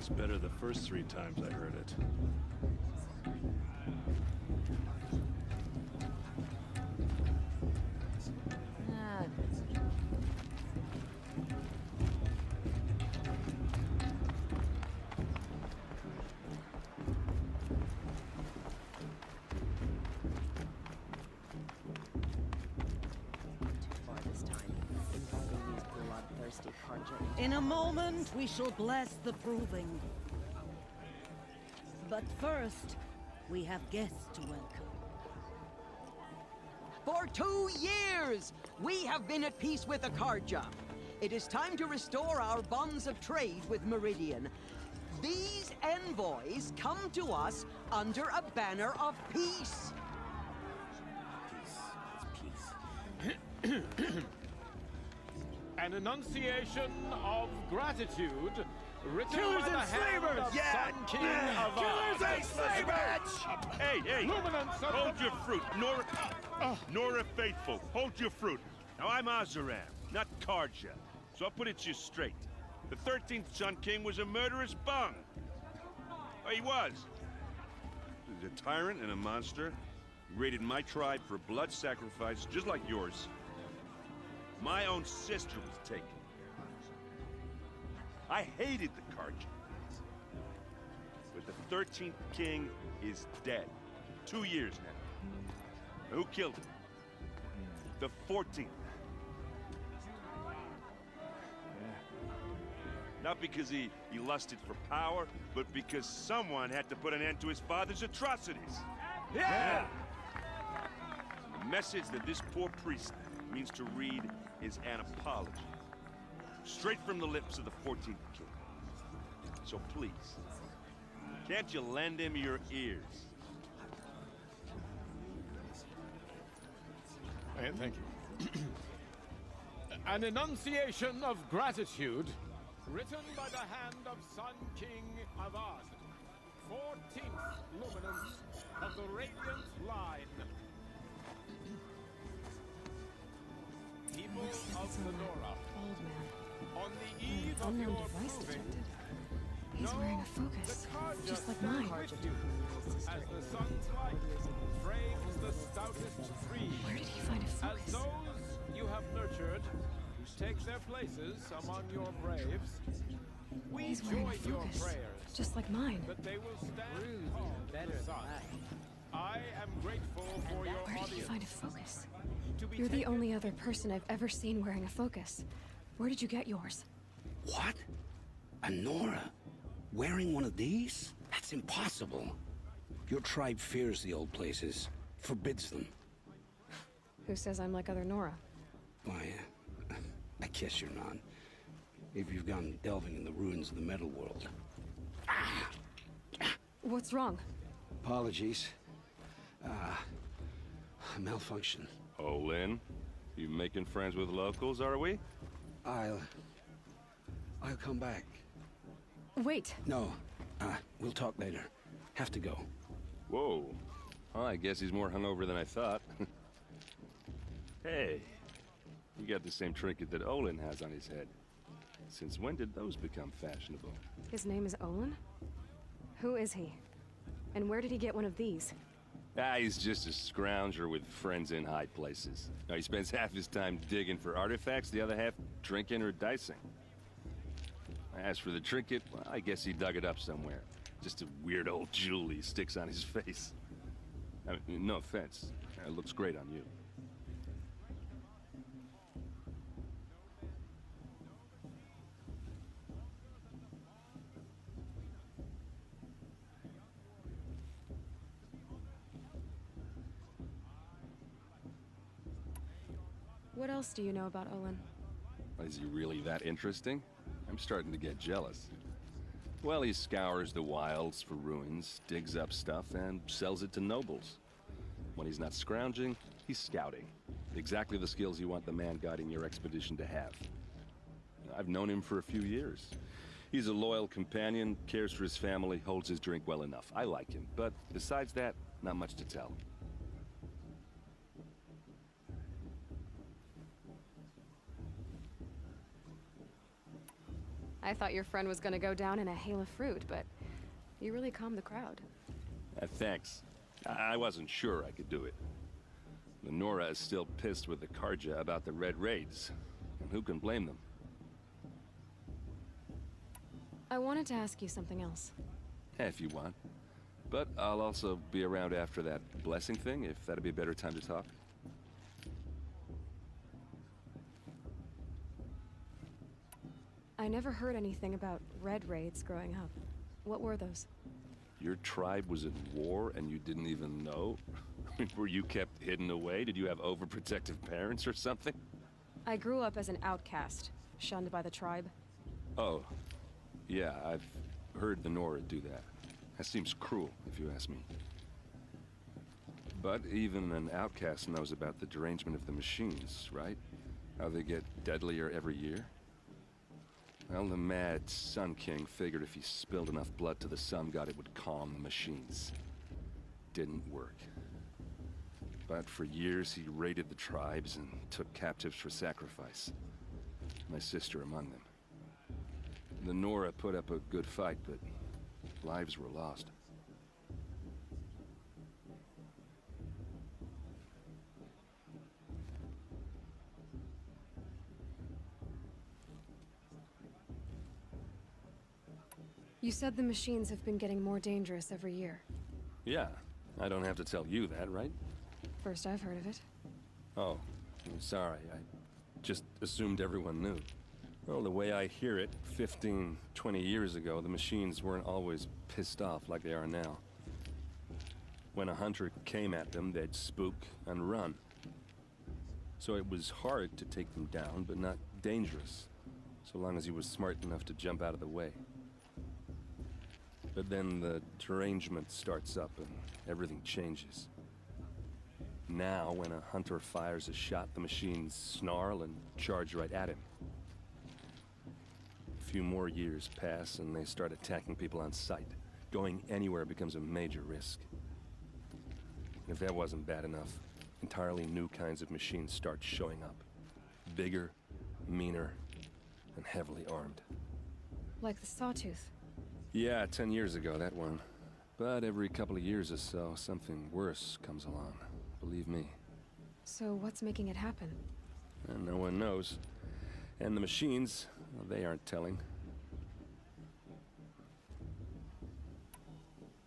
this better the first 3 times I heard it. In a moment, we shall bless the proving. But first, we have guests to welcome. For 2 years, we have been at peace with Akarja. It is time to restore our bonds of trade with Meridian. These envoys come to us under a banner of peace. An enunciation of gratitude written Killers by the and hand slavers! of Sun King of Killers and slavers! Hey! Luminance of Hold the... your fruit, Nora Faithful. Hold your fruit. Now I'm Azaram, not Karja, so I'll put it to you straight. The 13th Sun King was a murderous bung. Oh, he was. He was a tyrant and a monster. He raided my tribe for blood sacrifice, just like yours. My own sister was taken. I hated the Karja. But the 13th king is dead. 2 years now. Who killed him? The 14th. Not because he lusted for power, but because someone had to put an end to his father's atrocities. Yeah! The message that this poor priest means to read is an apology. Straight from the lips of the 14th king. So please, can't you lend him your ears? Thank you. An enunciation of gratitude written by the hand of Sun King Avad, 14th luminance of the Radiant Line. People of Fedora, Old man. on the eve of Unknown your device proving, detected. He's wearing a focus, just like mine. with you, as the sun's light frames the stoutest trees, Where did he find a as focus? those you have nurtured take their places among your braves. We He's wearing a join your focus, prayers, just like mine. that they will stand tall to the sun. I am grateful for your Where did he audience. find a focus? To be You're the taken only other person I've ever seen wearing a focus. Where did you get yours? What? A Nora? Wearing one of these? That's impossible. Your tribe fears the old places, forbids them. Who says I'm like other Nora? Why, I guess you're not. If you've gone delving in the ruins of the metal world. What's wrong? Apologies. Malfunction. Olin, you making friends with locals, are we? I'll come back. Wait! No, we'll talk later. Have to go. Whoa. Well, I guess he's more hungover than I thought. Hey, you got the same trinket that Olin has on his head. Since when did those become fashionable? His name is Olin? Who is he? And where did he get one of these? He's just a scrounger with friends in high places. Now, he spends half his time digging for artifacts, the other half drinking or dicing. As for the trinket, well, I guess he dug it up somewhere. Just a weird old jewel he sticks on his face. I mean, no offense. It looks great on you. What else do you know about Olin? Is he really that interesting? I'm starting to get jealous. Well, he scours the wilds for ruins, digs up stuff, and sells it to nobles. When he's not scrounging, he's scouting. Exactly the skills you want the man guiding your expedition to have. I've known him for a few years. He's a loyal companion, cares for his family, holds his drink well enough. I like him, but besides that, not much to tell. I thought your friend was gonna go down in a hail of fruit, but you really calmed the crowd. Thanks. I wasn't sure I could do it. Lenora is still pissed with the Karja about the Red Raids, and who can blame them? I wanted to ask you something else. If you want. But I'll also be around after that blessing thing, if that'd be a better time to talk. I never heard anything about Red Raids growing up. What were those? Your tribe was at war and you didn't even know? Were you kept hidden away? Did you have overprotective parents or something? I grew up as an outcast, shunned by the tribe. Oh, yeah, I've heard the Nora do that. That seems cruel, if you ask me. But even an outcast knows about the derangement of the machines, right? How they get deadlier every year? Well, the mad Sun King figured if he spilled enough blood to the Sun God, it would calm the machines. Didn't work. But for years, he raided the tribes and took captives for sacrifice. My sister among them. The Nora put up a good fight, but lives were lost. You said the machines have been getting more dangerous every year. Yeah, I don't have to tell you that, right? First I've heard of it. Oh, I'm sorry. I just assumed everyone knew. Well, the way I hear it, 15, 20 years ago, the machines weren't always pissed off like they are now. When a hunter came at them, they'd spook and run. So it was hard to take them down, but not dangerous, so long as he was smart enough to jump out of the way. But then the derangement starts up and everything changes. Now, when a hunter fires a shot, the machines snarl and charge right at him. A few more years pass and they start attacking people on sight. Going anywhere becomes a major risk. If that wasn't bad enough, entirely new kinds of machines start showing up. Bigger, meaner, and heavily armed. Like the Sawtooth. Yeah, 10 years ago, that one. But every couple of years or so, something worse comes along. Believe me. So what's making it happen? And no one knows. And the machines, well, they aren't telling.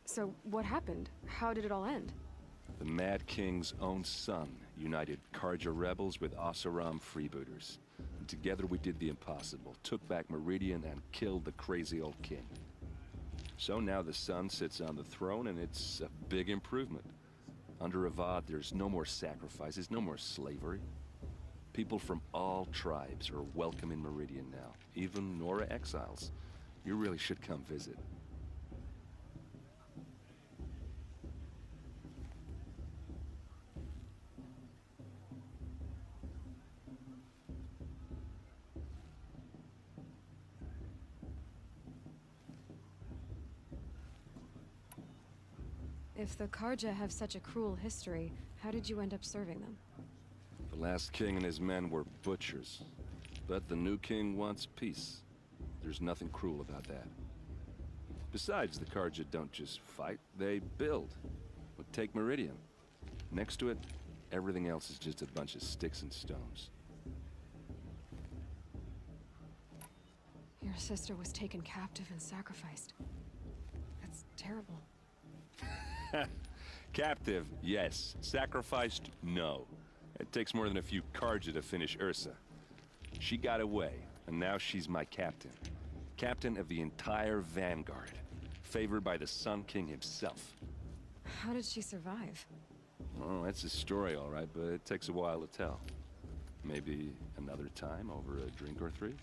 So what happened? How did it all end? The Mad King's own son united Karja rebels with Oseram freebooters. And together we did the impossible, took back Meridian and killed the crazy old king. So now the son sits on the throne and it's a big improvement. Under Avad, there's no more sacrifices, no more slavery. People from all tribes are welcome in Meridian now, even Nora exiles. You really should come visit. If the Karja have such a cruel history, how did you end up serving them? The last king and his men were butchers. But the new king wants peace. There's nothing cruel about that. Besides, the Karja don't just fight, they build. But take Meridian. Next to it, everything else is just a bunch of sticks and stones. Your sister was taken captive and sacrificed. That's terrible. Captive, yes. Sacrificed, no. It takes more than a few Karja to finish Ursa. She got away, and now she's my captain. Captain of the entire Vanguard. Favored by the Sun King himself. How did she survive? Oh, that's a story, all right, but it takes a while to tell. Maybe another time over a drink or three?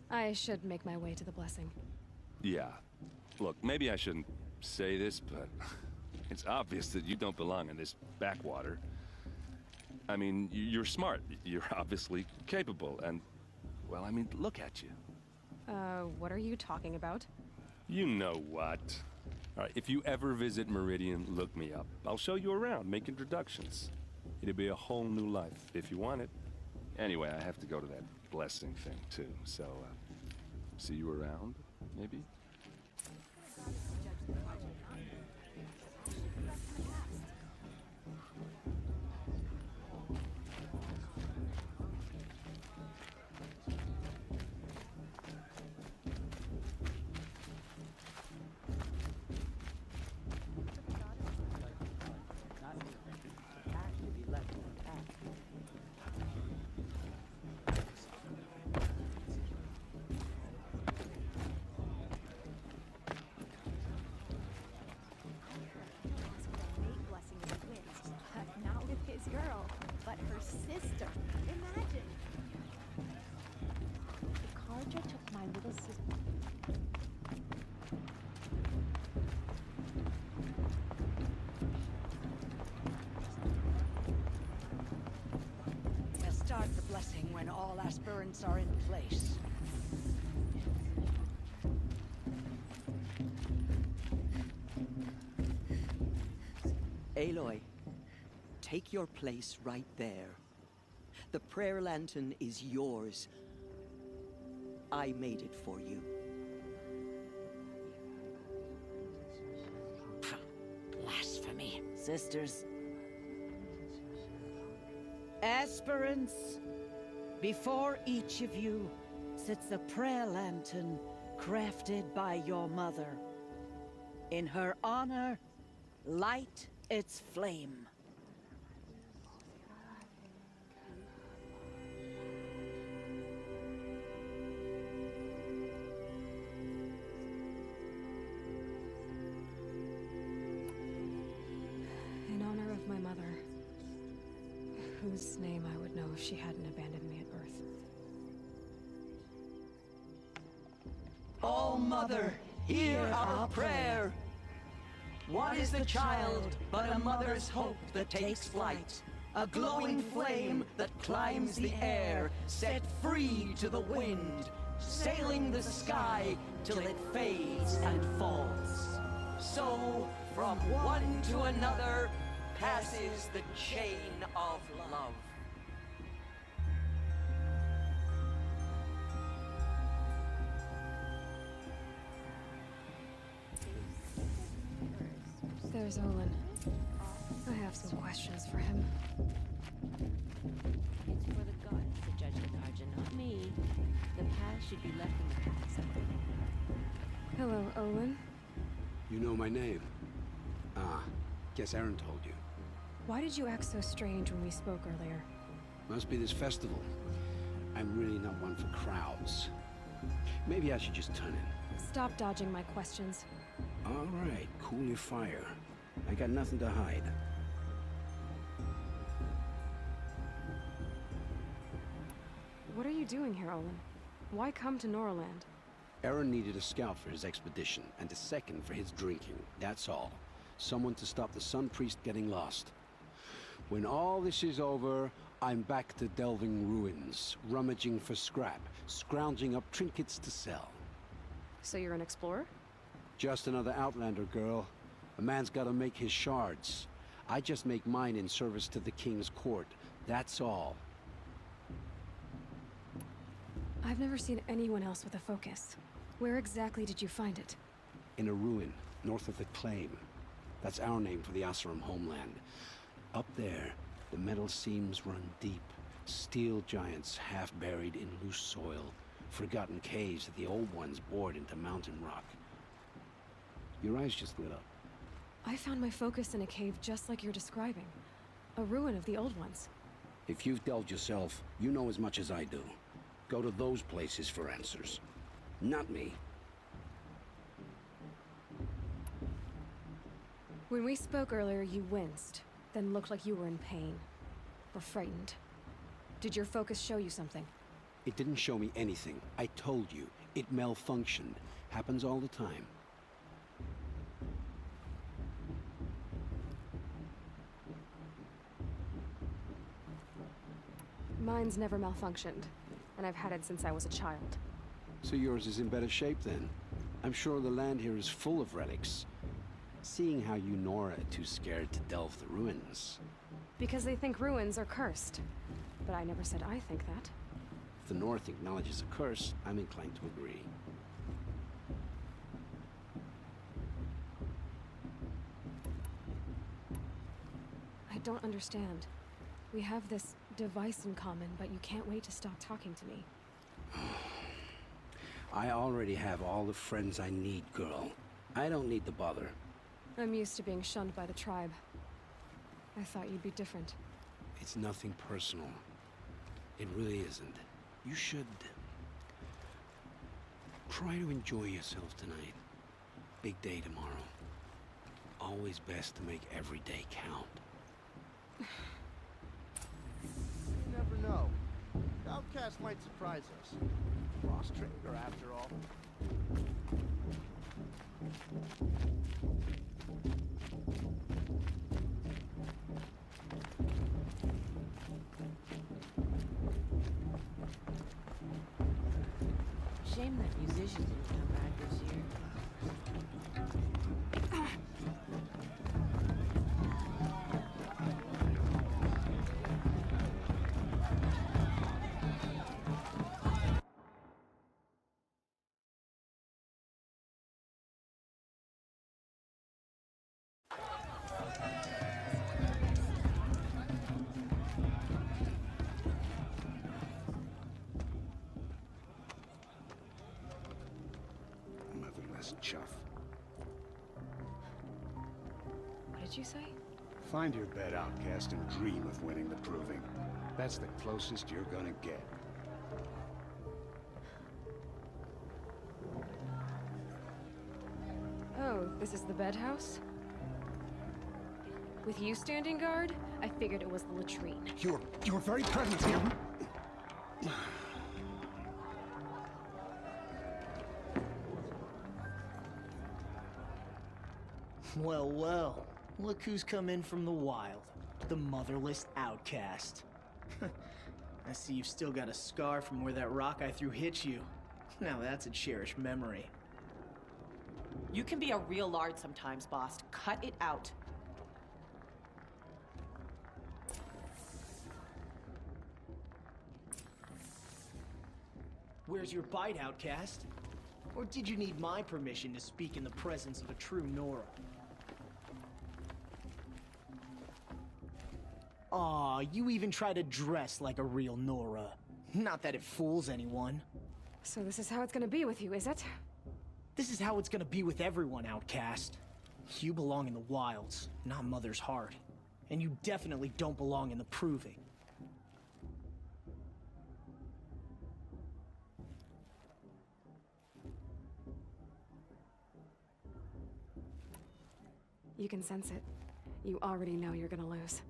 I should make my way to the blessing. Yeah. Look, maybe I shouldn't say this, but it's obvious that you don't belong in this backwater. I mean, you're smart. You're obviously capable, and, well, I mean, look at you. What are you talking about? You know what. All right, if you ever visit Meridian, look me up. I'll show you around, make introductions. It'll be a whole new life, if you want it. Anyway, I have to go to that blessing thing, too. So, see you around, maybe? Girl, but her sister. Imagine. The Kharja took my little sister. We'll start the blessing when all aspirants are in place. Aloy, take your place right there. The prayer lantern is yours. I made it for you. Blasphemy. Sisters. Aspirants, before each of you sits a prayer lantern crafted by your mother. In her honor, light its flame. In honor of my mother, whose name I would know if she hadn't abandoned me at birth. Oh, Mother, hear our prayer. What is the child but a mother's hope that takes flight? A glowing flame that climbs the air, set free to the wind, sailing the sky till it fades and falls. So, from one to another, passes the chain of love. There's Olin. I have some questions for him. It's for the gods to judge the Kharja, not me. The past should be left in the past. Hello, Olin. You know my name? Ah, guess Aaron told you. Why did you act so strange when we spoke earlier? Must be this festival. I'm really not one for crowds. Maybe I should just turn in. Stop dodging my questions. All right, cool your fire. I got nothing to hide. What are you doing here, Olin? Why come to Norland? Aaron needed a scout for his expedition, and a second for his drinking. That's all. Someone to stop the Sun Priest getting lost. When all this is over, I'm back to delving ruins, rummaging for scrap, scrounging up trinkets to sell. So you're an explorer? Just another Outlander, girl. A man's gotta make his shards. I just make mine in service to the King's court. That's all. I've never seen anyone else with a focus. Where exactly did you find it? In a ruin, north of the Claim. That's our name for the Asuram homeland. Up there, the metal seams run deep. Steel giants half buried in loose soil. Forgotten caves that the old ones bored into mountain rock. Your eyes just lit up. I found my focus in a cave just like you're describing. A ruin of the old ones. If you've delved yourself, you know as much as I do. Go to those places for answers. Not me. When we spoke earlier, you winced, then looked like you were in pain. Or frightened. Did your focus show you something? It didn't show me anything. I told you. It malfunctioned. Happens all the time. Mine's never malfunctioned, and I've had it since I was a child. So yours is in better shape then. I'm sure the land here is full of relics. Seeing how you Nora are too scared to delve the ruins. Because they think ruins are cursed. But I never said I think that. the North acknowledges a curse, I'm inclined to agree. I don't understand. We have this device in common, but you can't wait to stop talking to me. I already have all the friends I need, girl. I don't need the bother. I'm used to being shunned by the tribe. I thought you'd be different. It's nothing personal. It really isn't. You should try to enjoy yourself tonight. Big day tomorrow. Always best to make every day count. You never know. The Outcast might surprise us. Lost trader, after all. Shame that musicians didn't come back this year. Motherless chuff. What did you say? Find your bed, outcast, and dream of winning the proving. That's the closest you're gonna get. Oh, this is the bedhouse? With you standing guard, I figured it was the latrine. Your very presence here. Well, well. Look who's come in from the wild. The motherless outcast. I see you've still got a scar from where that rock I threw hit you. Now that's a cherished memory. You can be a real lard sometimes, boss. Cut it out. Where's your bite, outcast? Or did you need my permission to speak in the presence of a true Nora? Aw, you even try to dress like a real Nora. Not that it fools anyone. So this is how it's gonna be with you, is it? This is how it's gonna be with everyone, outcast. You belong in the wilds, not Mother's Heart. And you definitely don't belong in the Proving. You can sense it. You already know you're gonna lose.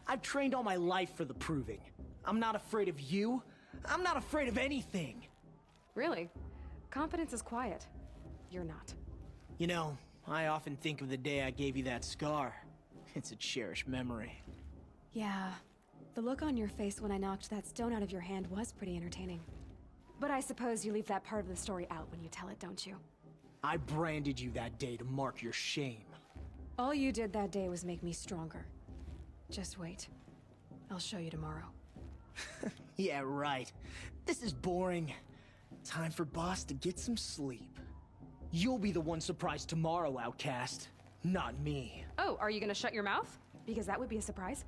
I've trained all my life for the Proving. I'm not afraid of you. I'm not afraid of anything. Really? Confidence is quiet. You're not. You know, I often think of the day I gave you that scar. It's a cherished memory. Yeah. The look on your face when I knocked that stone out of your hand was pretty entertaining. But I suppose you leave that part of the story out when you tell it, don't you? I branded you that day to mark your shame. All you did that day was make me stronger. Just wait. I'll show you tomorrow. Yeah, right. This is boring. Time for Boss to get some sleep. You'll be the one surprised tomorrow, outcast. Not me. Oh, are you gonna shut your mouth? Because that would be a surprise.